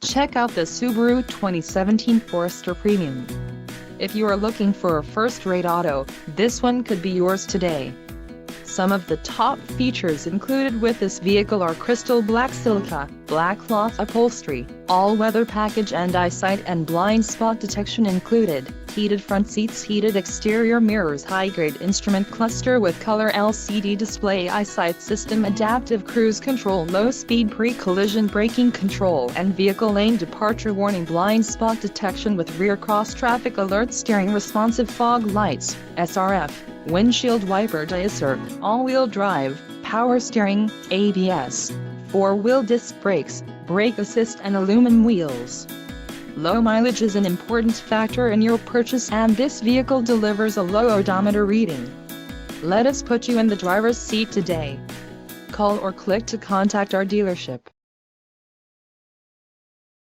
Check out the Subaru 2017 Forester Premium. If you are looking for a first-rate auto, this one could be yours today. Some of the top features included with this vehicle are crystal black silica, black cloth upholstery, all-weather package and eyesight and blind spot detection included, heated front seats, heated exterior mirrors, high-grade instrument cluster with color LCD display, eyesight system, adaptive cruise control, low-speed pre-collision braking control and vehicle lane departure warning, blind spot detection with rear cross-traffic alert, steering responsive fog lights, SRF, windshield wiper disc, all-wheel drive, power steering, ABS, 4-wheel disc brakes, brake assist and aluminum wheels. Low mileage is an important factor in your purchase, and this vehicle delivers a low odometer reading. Let us put you in the driver's seat today. Call or click to contact our dealership.